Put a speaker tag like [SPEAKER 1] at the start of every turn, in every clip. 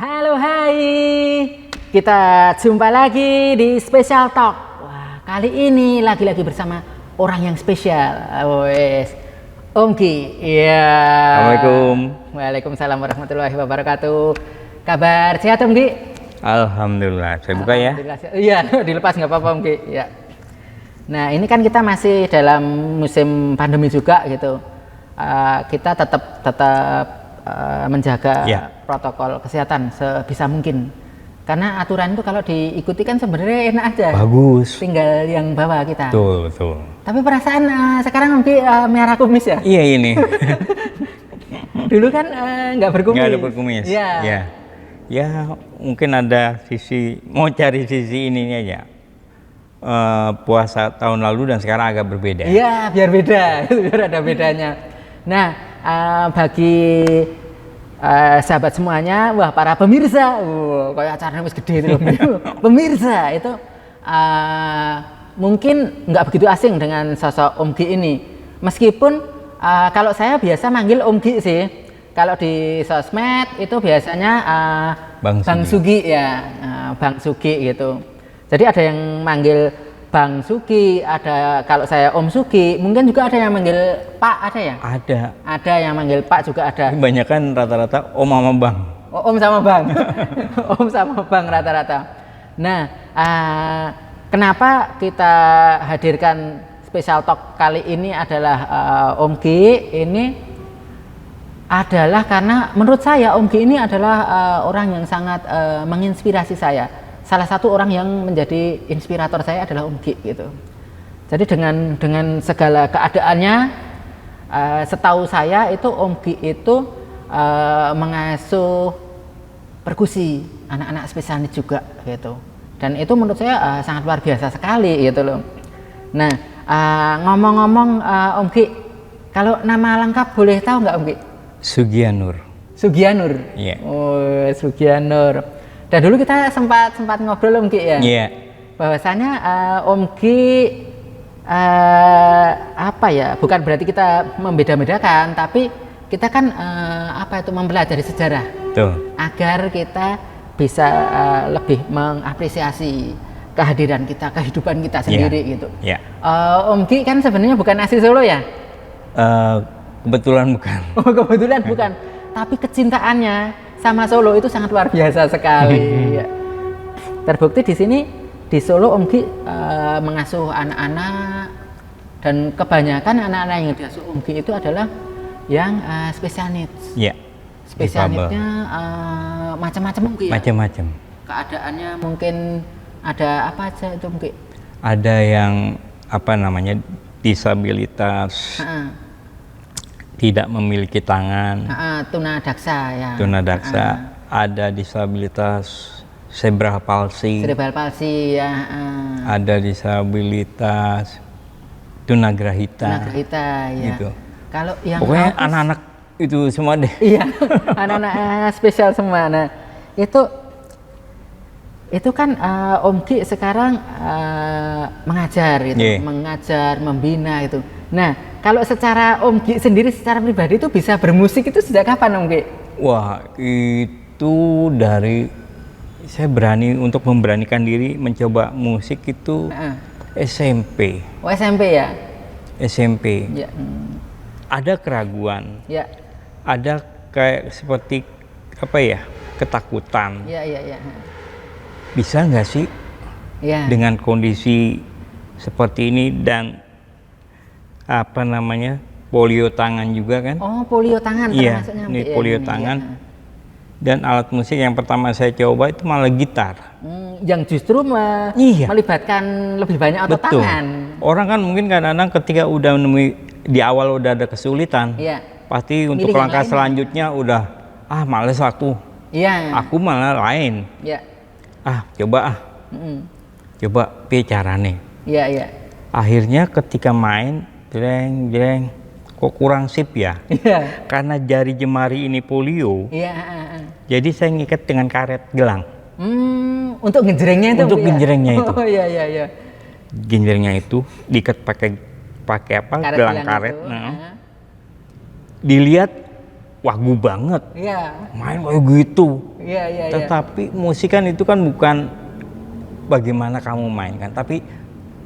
[SPEAKER 1] Halo, hai. Kita jumpa lagi di Special Talk. Wah, kali ini lagi-lagi bersama orang yang spesial. Wes, Om Ki. Iya.
[SPEAKER 2] Assalamualaikum.
[SPEAKER 1] Waalaikumsalam warahmatullahi wabarakatuh. Kabar sehat, Om Ki?
[SPEAKER 2] Alhamdulillah. Saya buka ya.
[SPEAKER 1] Iya, dilepas nggak apa-apa, Om Ki. Ya. Nah, ini kan kita masih dalam musim pandemi juga gitu. Kita tetap menjaga protokol kesehatan sebisa mungkin, karena aturan itu kalau diikuti kan sebenarnya enak aja,
[SPEAKER 2] bagus,
[SPEAKER 1] tinggal yang bawa kita.
[SPEAKER 2] betul.
[SPEAKER 1] Tapi perasaan sekarang mungkin merah kumis ya.
[SPEAKER 2] Iya ini.
[SPEAKER 1] Dulu kan nggak berkumis.
[SPEAKER 2] Nggak ada berkumis. Ya mungkin ada sisi, mau cari sisi ininya aja. Puasa tahun lalu dan sekarang agak berbeda.
[SPEAKER 1] Iya, biar beda, biar ada bedanya. Nah, bagi sahabat semuanya, wah, para pemirsa, kayak acaranya wis gede itu. Pemirsa itu mungkin nggak begitu asing dengan sosok Om Gi ini. Meskipun kalau saya biasa manggil Om Gi sih. Kalau di sosmed itu biasanya Bang Sugi ya, Bang Sugi gitu. Jadi ada yang manggil Bang Sugi, ada kalau saya Om Sugi, mungkin juga ada yang manggil Pak, ada ya? Ada yang manggil Pak juga ada.
[SPEAKER 2] Kebanyakan rata-rata Om sama Bang.
[SPEAKER 1] Oh, Om sama Bang. Om sama Bang rata-rata. Nah, kenapa kita hadirkan Special Talk kali ini adalah Om Gi ini adalah karena menurut saya Om Gi ini adalah orang yang sangat menginspirasi saya. Salah satu orang yang menjadi inspirator saya adalah Om Gi gitu. Jadi dengan segala keadaannya, setahu saya itu Om Gi itu mengasuh perkusi anak-anak spesial needs juga gitu. Dan itu menurut saya sangat luar biasa sekali gitu loh. Nah, ngomong-ngomong Om Gi, kalau nama lengkap boleh tahu nggak Om Gi?
[SPEAKER 2] Sugianur.
[SPEAKER 1] Sugianur.
[SPEAKER 2] Iya.
[SPEAKER 1] Oh, Sugianur. Dan dulu kita sempat ngobrol Om Gi ya.
[SPEAKER 2] Iya.
[SPEAKER 1] Bahwasanya Om Gi apa ya? Bukan berarti kita membeda-bedakan, tapi kita kan mempelajari sejarah.
[SPEAKER 2] Tuh.
[SPEAKER 1] Agar kita bisa lebih mengapresiasi kehadiran kita, kehidupan kita sendiri gitu.
[SPEAKER 2] Iya.
[SPEAKER 1] Om Gi kan sebenarnya bukan asli Solo ya?
[SPEAKER 2] Kebetulan bukan.
[SPEAKER 1] Oh, kebetulan bukan. Tapi kecintaannya sama Solo itu sangat luar biasa sekali. Terbukti di sini di Solo Om Gi mengasuh anak-anak, dan kebanyakan anak-anak yang diasuh Om Gi itu adalah yang special needs.
[SPEAKER 2] Iya.
[SPEAKER 1] Special needs-nya macam-macam mungkin.
[SPEAKER 2] Macam-macam.
[SPEAKER 1] Keadaannya mungkin ada apa aja itu Om Gi?
[SPEAKER 2] Ada yang disabilitas. Tidak memiliki tangan,
[SPEAKER 1] tunadaksa ya.
[SPEAKER 2] Tunadaksa, ada disabilitas cerebral palsy.
[SPEAKER 1] Cerebral palsy ya.
[SPEAKER 2] Ada disabilitas tunagrahita.
[SPEAKER 1] Tunagrahita ya.
[SPEAKER 2] Gitu.
[SPEAKER 1] Kalau yang
[SPEAKER 2] pokoknya anak-anak itu semua deh.
[SPEAKER 1] Iya, anak-anak spesial semua. Nah, itu kan Om Gi sekarang mengajar gitu, mengajar, membina itu. Nah, kalau secara Om Gi sendiri secara pribadi itu bisa bermusik itu sejak kapan Om Gi?
[SPEAKER 2] Wah, itu dari saya berani untuk memberanikan diri mencoba musik itu SMP.
[SPEAKER 1] Oh, SMP ya?
[SPEAKER 2] SMP.
[SPEAKER 1] Ya.
[SPEAKER 2] Ada keraguan.
[SPEAKER 1] Ya.
[SPEAKER 2] Ada kayak seperti ketakutan.
[SPEAKER 1] Iya.
[SPEAKER 2] Bisa nggak sih dengan kondisi seperti ini dan polio tangan juga kan?
[SPEAKER 1] Oh, polio tangan.
[SPEAKER 2] Iya, ini polio tangan. Iya. Dan alat musik yang pertama saya coba itu malah gitar.
[SPEAKER 1] Yang justru melibatkan lebih banyak otot tangan.
[SPEAKER 2] Orang kan mungkin kadang-kadang ketika udah menemui di awal udah ada kesulitan, pasti untuk langkah selanjutnya udah males aku. Iya. Aku malah lain. Iya. Coba piye carane.
[SPEAKER 1] Iya.
[SPEAKER 2] Akhirnya ketika main jreng kok kurang sip ya. Iya. Karena jari jemari ini polio. Iya. Jadi saya ngikat dengan karet gelang.
[SPEAKER 1] Untuk genjrengnya itu.
[SPEAKER 2] Untuk genjrengnya itu.
[SPEAKER 1] Oh iya.
[SPEAKER 2] Genjrengnya itu diikat pakai gelang karet. Dilihat wagu banget.
[SPEAKER 1] Iya.
[SPEAKER 2] Main kayak gitu. Tetapi musik kan itu kan bukan bagaimana kamu mainkan, tapi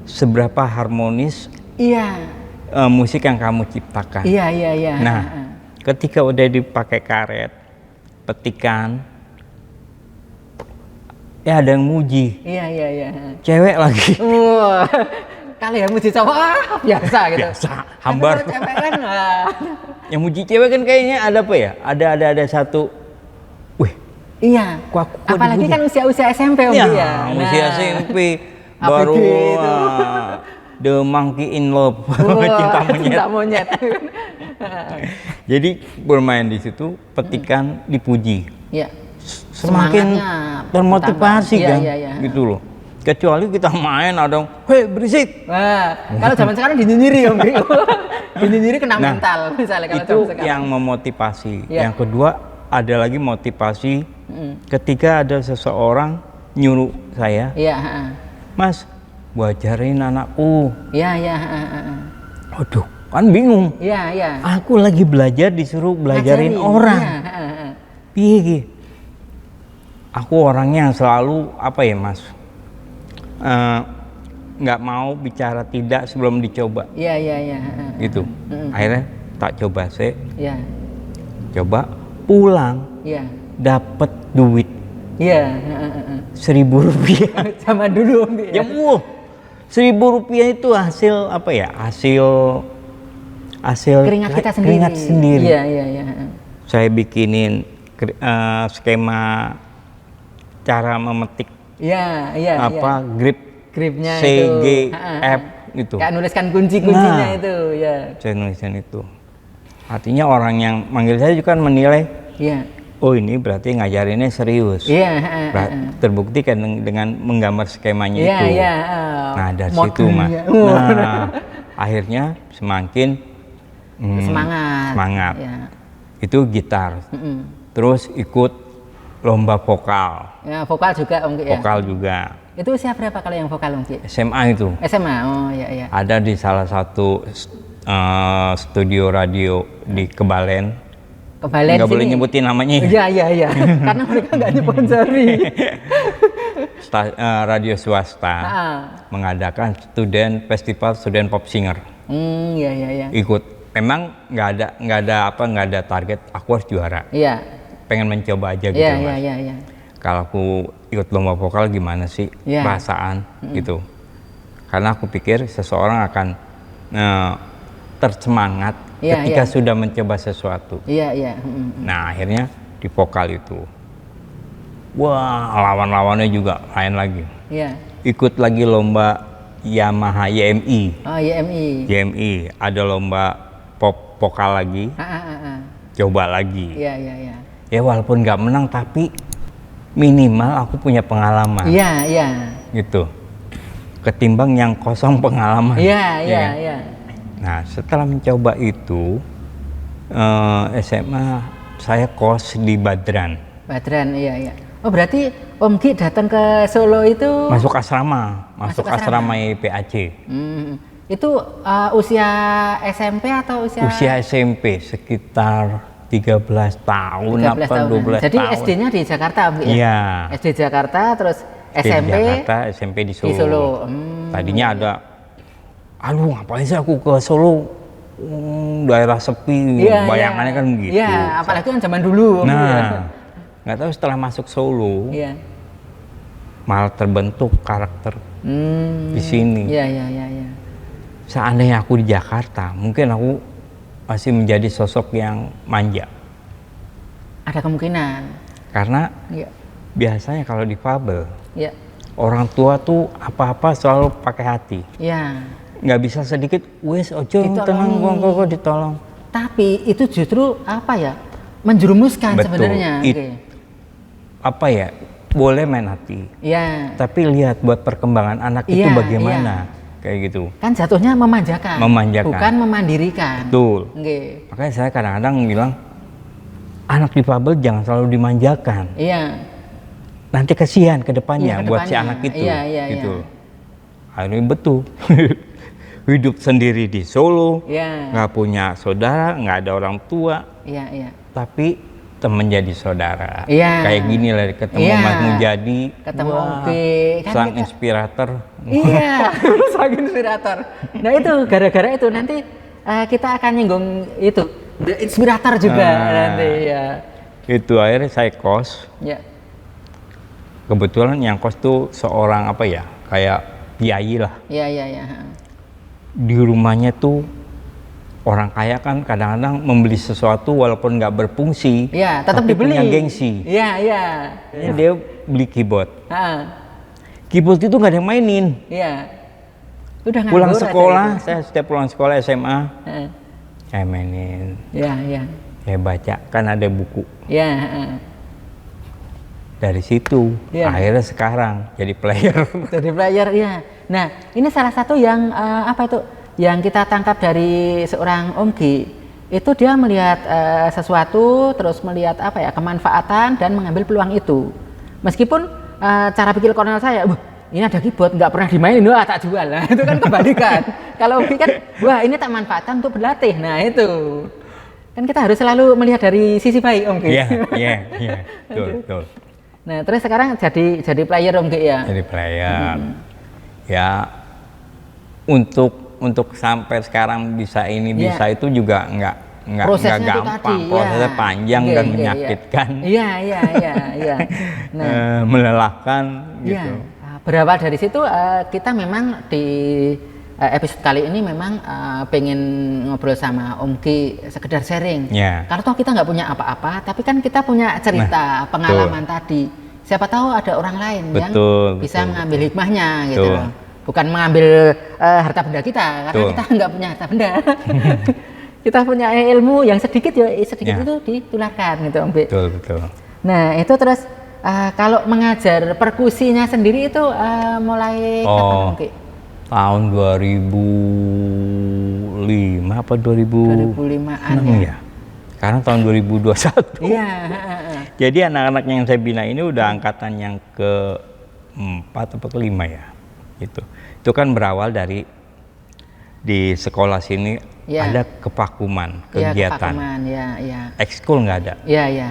[SPEAKER 2] seberapa harmonis musik yang kamu ciptakan. Nah, ketika udah dipakai karet, petikan, ya ada yang muji. Cewek lagi.
[SPEAKER 1] Kali yang muji cowok biasa gitu.
[SPEAKER 2] Biasa, hambar.
[SPEAKER 1] Cewek kan.
[SPEAKER 2] Yang muji cewek kan kayaknya ada apa ya? Ada satu. Wih.
[SPEAKER 1] Iya. Apalagi kan usia SMP Om ya.
[SPEAKER 2] Usia SMP baru The Monkey in Love. Cinta monyet. Jadi bermain di situ, petikan dipuji.
[SPEAKER 1] Iya.
[SPEAKER 2] Semakin termotivasi kan, gitu loh. Kecuali kita main ada, hei berisik.
[SPEAKER 1] Kalau zaman sekarang dinyinyiri Om. Dinyinyiri kena mental misalnya kalau
[SPEAKER 2] itu yang memotivasi. Yang kedua ada lagi motivasi ketika ada seseorang nyuruh saya, Mas, ajarin anakku. Waduh, kan bingung. Aku lagi belajar disuruh belajarin orang. Piye? Aku orangnya selalu apa ya Mas? Nggak mau bicara tidak sebelum dicoba. Gitu. Akhirnya tak coba sih. Coba pulang. Dapat duit. 1.000 rupiah.
[SPEAKER 1] Zaman dulu.
[SPEAKER 2] Ya 1.000 rupiah itu hasil apa ya? Hasil keringat sendiri. Saya bikinin skema cara memetik gripnya C, G, F gitu.
[SPEAKER 1] Kayak nuliskan kunci-kuncinya itu
[SPEAKER 2] saya nuliskan itu. Artinya orang yang manggil saya juga menilai oh ini berarti ngajarinnya serius. Terbukti kan dengan menggambar skemanya itu. Nah dari situ Mas. Akhirnya semakin semangat. Itu gitar. Terus ikut lomba vokal.
[SPEAKER 1] Vokal juga Om Ki.
[SPEAKER 2] Vokal juga.
[SPEAKER 1] Itu usia berapa kalau yang vokal Om Ki?
[SPEAKER 2] SMA itu.
[SPEAKER 1] SMA,
[SPEAKER 2] Ada di salah satu studio radio di Kebalen. Nggak boleh nyebutin namanya.
[SPEAKER 1] Iya. Karena mereka nggak nyponsori.
[SPEAKER 2] Radio swasta mengadakan festival student pop singer. Ikut. Memang nggak ada target. Aku harus juara. Pengen mencoba aja gitu Mas. Kalau aku ikut lomba vokal gimana sih perasaan gitu. Karena aku pikir seseorang akan tersemangat ketika sudah mencoba sesuatu. Nah akhirnya di vokal itu, wah lawan-lawannya juga lain lagi. Ikut lagi lomba Yamaha YMI. YMI ada lomba pop vokal lagi. Coba lagi. Ya walaupun nggak menang tapi minimal aku punya pengalaman. Gitu. Ketimbang yang kosong pengalaman. Nah setelah mencoba itu SMA saya kos di Badran. Oh berarti Om Ki datang ke Solo itu masuk asrama IPAC.
[SPEAKER 1] Itu usia SMP atau usia
[SPEAKER 2] SMP sekitar 13 tahun 12 tahun.
[SPEAKER 1] Jadi SD-nya di Jakarta Om Ki?
[SPEAKER 2] Iya.
[SPEAKER 1] SD Jakarta terus SMP
[SPEAKER 2] di Jakarta, SMP di Solo. Tadinya ada ngapain sih aku ke Solo, daerah sepi, bayangannya kan begitu.
[SPEAKER 1] Apalagi kan zaman dulu.
[SPEAKER 2] Nggak tahu setelah masuk Solo, malah terbentuk karakter di sini. Seandainya aku di Jakarta, mungkin aku masih menjadi sosok yang manja.
[SPEAKER 1] Ada kemungkinan.
[SPEAKER 2] Karena biasanya kalau difabel, orang tua tuh apa-apa selalu pakai hati. Nggak bisa sedikit, wes ojo tenang kok ditolong.
[SPEAKER 1] Tapi itu justru menjerumuskan sebenarnya.
[SPEAKER 2] Apa ya? Boleh main hati. Tapi lihat buat perkembangan anak itu bagaimana. Kayak gitu.
[SPEAKER 1] Kan jatuhnya memanjakan. Bukan memandirikan.
[SPEAKER 2] Betul. Makanya saya kadang-kadang bilang anak difabel jangan selalu dimanjakan. Nanti kasihan ke depannya buat si anak itu. Gitu. Akhirnya betul. Hidup sendiri di Solo, nggak punya saudara, nggak ada orang tua. Tapi menjadi saudara.
[SPEAKER 1] Iya.
[SPEAKER 2] Kayak gini lah, ketemu Mas Mujadi,
[SPEAKER 1] ketemu Omki,
[SPEAKER 2] kan sang inspirator.
[SPEAKER 1] Iya, sang inspirator. Nah itu gara-gara itu nanti kita akan nyinggung itu, the inspirator juga nanti ya.
[SPEAKER 2] Itu akhirnya saya kos.
[SPEAKER 1] Ya.
[SPEAKER 2] Kebetulan yang kos tuh seorang apa ya, kayak kiai lah.
[SPEAKER 1] Iya.
[SPEAKER 2] Di rumahnya tuh orang kaya kan kadang-kadang membeli sesuatu walaupun nggak berfungsi,
[SPEAKER 1] ya, tetap
[SPEAKER 2] tapi
[SPEAKER 1] dibeli.
[SPEAKER 2] punya gengsi.
[SPEAKER 1] Iya.
[SPEAKER 2] Dia beli keyboard. Keyboard itu nggak ada yang mainin.
[SPEAKER 1] Iya. Udah
[SPEAKER 2] pulang sekolah, saya setiap pulang sekolah SMA, saya mainin.
[SPEAKER 1] Iya.
[SPEAKER 2] Saya baca, kan ada buku.
[SPEAKER 1] Iya.
[SPEAKER 2] Dari situ, akhirnya sekarang jadi player.
[SPEAKER 1] Jadi player, ya. Nah, ini salah satu yang apa itu? Yang kita tangkap dari seorang Om Gi, itu dia melihat sesuatu, terus melihat apa ya, kemanfaatan dan mengambil peluang itu. Meskipun cara pikir Kornel saya, ini ada keyboard nggak pernah dimainin, wah tak jual lah. Itu kan kebalikan. Kalau Om Gi kan, wah ini tak manfaatkan untuk berlatih. Nah itu kan kita harus selalu melihat dari sisi baik Om Gi.
[SPEAKER 2] Iya, betul.
[SPEAKER 1] Nah terus sekarang jadi player Om Gi ya.
[SPEAKER 2] Jadi player, ya untuk sampai sekarang bisa ini bisa itu juga nggak gampang, prosesnya panjang dan menyakitkan.
[SPEAKER 1] Iya.
[SPEAKER 2] Nah, melelahkan gitu.
[SPEAKER 1] Berawal dari situ kita memang di episode kali ini memang pengen ngobrol sama Om Gi sekedar sharing. Karena toh kita nggak punya apa-apa, tapi kan kita punya cerita, pengalaman tadi. Siapa tahu ada orang lain yang bisa mengambil hikmahnya gitu loh. Bukan mengambil harta benda kita, karena kita nggak punya harta benda. Kita punya ilmu yang sedikit itu ditularkan gitu Om Gi.
[SPEAKER 2] Betul.
[SPEAKER 1] Nah itu terus kalau mengajar perkusinya sendiri itu mulai kapan Om Gi?
[SPEAKER 2] Tahun 2005 apa
[SPEAKER 1] 2005-an
[SPEAKER 2] ya? Sekarang tahun 2021.
[SPEAKER 1] Iya.
[SPEAKER 2] Jadi anak-anak yang saya bina ini udah angkatan yang ke-4 atau ke-5 ya. Gitu. Itu kan berawal dari di sekolah sini ada kepakuman, kegiatan. Ekskul nggak ada.
[SPEAKER 1] Iya.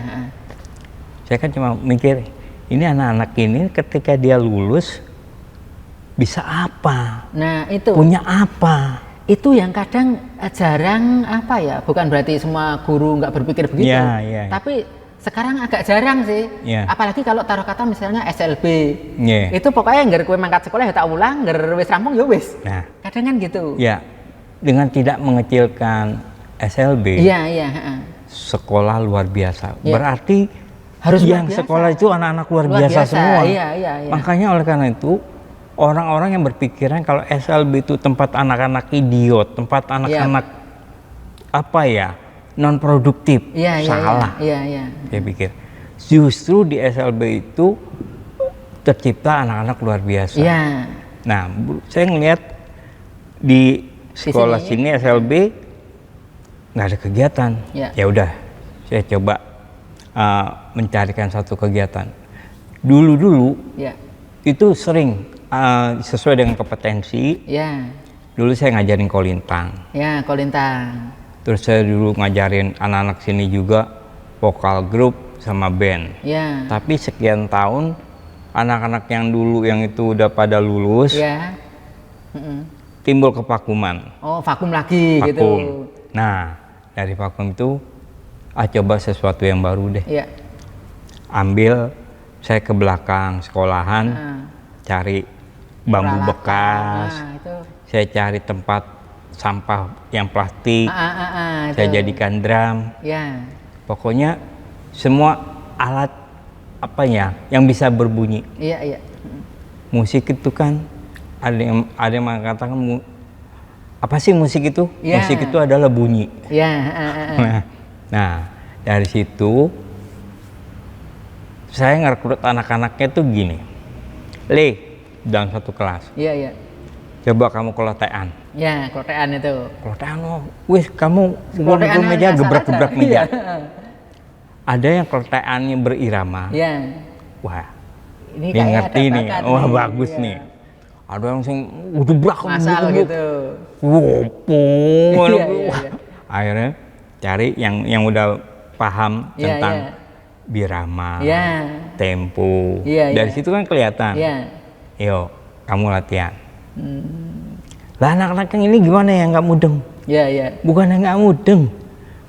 [SPEAKER 2] Saya kan cuma mikir, ini anak-anak ini ketika dia lulus bisa apa?
[SPEAKER 1] Nah itu.
[SPEAKER 2] Punya apa?
[SPEAKER 1] Itu yang kadang jarang apa ya, bukan berarti semua guru nggak berpikir begitu, tapi sekarang agak jarang sih, apalagi kalau taruh kata misalnya SLB, itu pokoknya nggak kue mangkat sekolah ya tak ulang, nggak wis rampung ya wis, kadang kan gitu.
[SPEAKER 2] Ya, dengan tidak mengecilkan SLB, sekolah luar biasa, berarti harus yang sekolah itu anak-anak luar biasa semua. Makanya oleh karena itu orang-orang yang berpikiran kalau SLB itu tempat anak-anak idiot, tempat anak-anak apa ya, non produktif, salah. Saya pikir justru di SLB itu tercipta anak-anak luar biasa. Nah, saya ngelihat di sekolah sini SLB nggak ada kegiatan. Ya udah, saya coba mencarikan satu kegiatan. Dulu itu sering sesuai dengan kompetensi. Dulu saya ngajarin kolintang.
[SPEAKER 1] Kolintang.
[SPEAKER 2] Terus saya dulu ngajarin anak-anak sini juga vokal grup sama band. Tapi sekian tahun anak-anak yang dulu yang itu udah pada lulus, timbul kevakuman.
[SPEAKER 1] Oh, vakum lagi gitu.
[SPEAKER 2] Nah, dari vakum itu coba sesuatu yang baru deh. Ambil saya ke belakang sekolahan, cari bambu bekas, saya cari tempat sampah yang plastik, saya jadikan drum, pokoknya semua alat apa ya yang bisa berbunyi. Musik itu kan ada yang mengatakan apa sih musik itu? Musik itu adalah bunyi. Nah dari situ saya ngerekrut anak-anaknya tuh gini, dalam satu kelas. Coba kamu kelotean.
[SPEAKER 1] Kelotean itu.
[SPEAKER 2] Kelotean wih kamu gulung meja, gebrak-gebrak meja. Ada yang keloteannya berirama. Wah, ini ngerti nih. Wah bagus nih. Ada yang sing gebrak
[SPEAKER 1] gitu.
[SPEAKER 2] Akhirnya cari yang udah paham tentang birama, tempo. Dari situ kan kelihatan. Yo, kamu latihan. Lah anak-anak yang ini gimana ya nggak mudeng? Bukan nggak mudeng,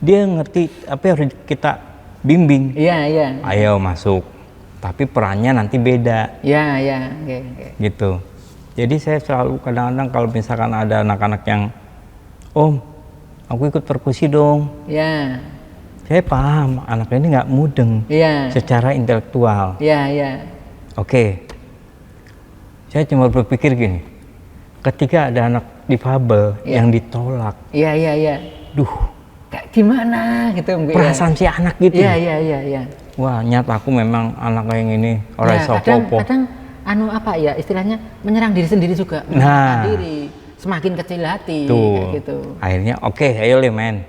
[SPEAKER 2] dia ngerti apa yang harus kita bimbing. Ayo masuk. Tapi perannya nanti beda. Gitu. Jadi saya selalu kadang-kadang kalau misalkan ada anak-anak yang, Om, aku ikut perkusi dong. Saya paham anak ini nggak mudeng secara intelektual. Oke. Saya cuma berpikir gini, ketika ada anak difabel yang ditolak, duh,
[SPEAKER 1] kayak gimana gitu,
[SPEAKER 2] perasaan si anak gitu. Wah, nyata aku memang anak yang ini orang sopopo.
[SPEAKER 1] Kadang apa ya istilahnya menyerang diri sendiri juga, diri semakin kecil hati. Kayak gitu.
[SPEAKER 2] Akhirnya oke, ayo le men.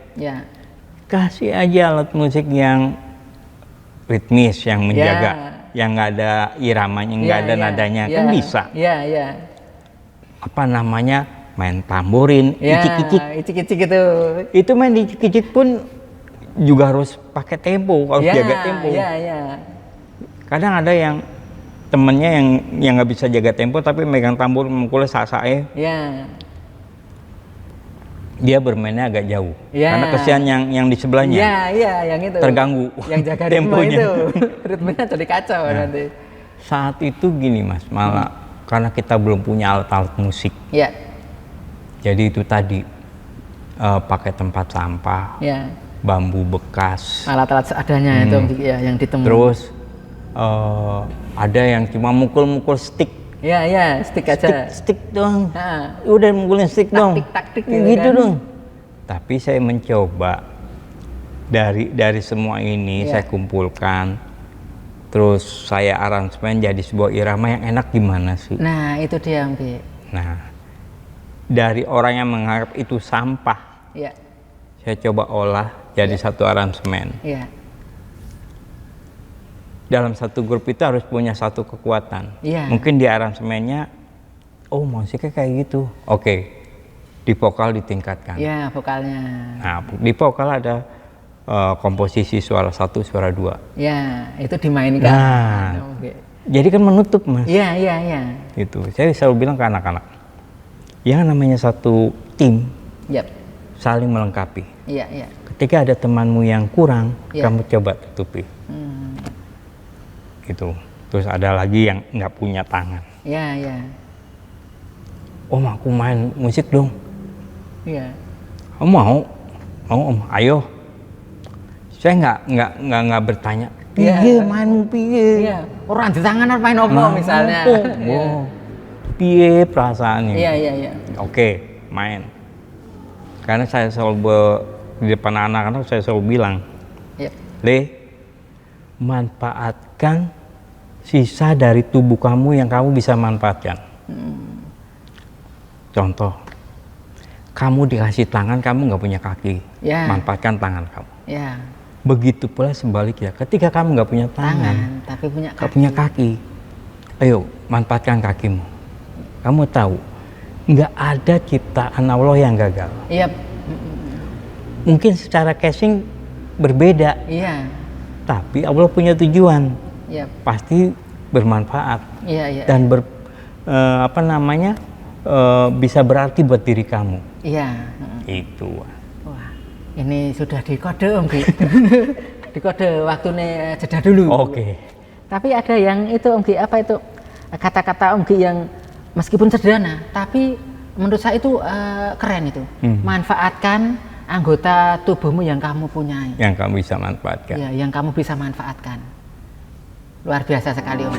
[SPEAKER 2] Kasih aja alat musik yang ritmis, yang menjaga. Yang nggak ada iramanya, nggak ada nadanya, kan bisa. Apa namanya, main tamborin,
[SPEAKER 1] icik-icik itu.
[SPEAKER 2] Itu main icik-icik pun juga harus pakai tempo, harus jaga tempo. Kadang ada yang temennya yang nggak bisa jaga tempo tapi megang tambor memukulnya sasae. Dia bermainnya agak jauh karena kesian yang di sebelahnya
[SPEAKER 1] yang itu
[SPEAKER 2] terganggu
[SPEAKER 1] yang jaga temponya itu ritmenya jadi kacau. Nanti
[SPEAKER 2] saat itu gini Mas, malah karena kita belum punya alat-alat musik jadi itu tadi pakai tempat sampah, bambu bekas,
[SPEAKER 1] alat-alat seadanya itu yang ditemui.
[SPEAKER 2] Terus ada yang cuma mukul-mukul stick.
[SPEAKER 1] Stick aja.
[SPEAKER 2] Stick doang. Udah mukulin stick dong.
[SPEAKER 1] Taktik
[SPEAKER 2] gitu kan. Dong. Tapi saya mencoba dari semua ini saya kumpulkan. Terus saya aransemen jadi sebuah irama yang enak gimana sih?
[SPEAKER 1] Nah, itu dia, Mbak.
[SPEAKER 2] Nah, dari orang yang menganggap itu sampah. Saya coba olah jadi satu aransemen. Dalam satu grup itu harus punya satu kekuatan. Mungkin di aransemennya, oh musiknya kayak gitu. Oke, di vokal ditingkatkan.
[SPEAKER 1] Vokalnya.
[SPEAKER 2] Nah, di vokal ada komposisi suara 1, suara 2.
[SPEAKER 1] Itu dimainkan.
[SPEAKER 2] Nah, jadi kan menutup Mas. Itu, saya selalu bilang ke anak-anak, yang namanya satu tim, saling melengkapi. Ketika ada temanmu yang kurang, kamu coba tutupi. Gitu. Terus ada lagi yang nggak punya tangan. Om, aku main musik dong. Om mau Om, ayo. Saya nggak bertanya. Piye mainmu piye?
[SPEAKER 1] Orang di tangan main opo misalnya.
[SPEAKER 2] Piye perasaannya?
[SPEAKER 1] Oke,
[SPEAKER 2] main. Karena saya selalu di depan anak-anak saya selalu bilang, Le, manfaatkan sisa dari tubuh kamu yang kamu bisa manfaatkan. Contoh, kamu dikasih tangan, kamu nggak punya kaki, manfaatkan tangan kamu. Begitu pula sebaliknya, ketika kamu nggak punya tangan
[SPEAKER 1] tapi
[SPEAKER 2] punya kaki, ayo manfaatkan kakimu. Kamu tahu, nggak ada ciptaan Allah yang gagal. Mungkin secara casing berbeda, tapi Allah punya tujuan, pasti bermanfaat dan bisa berarti buat diri kamu. Itu.
[SPEAKER 1] Wah, ini sudah dikode Om Gi. Dikode waktunya jeda dulu. Tapi ada yang itu Om Gi, apa itu kata-kata Om Gi yang meskipun sederhana, tapi menurut saya itu keren itu. Manfaatkan anggota tubuhmu yang kamu punyai.
[SPEAKER 2] Yang kamu bisa manfaatkan.
[SPEAKER 1] Yang kamu bisa manfaatkan. Luar biasa sekali Om.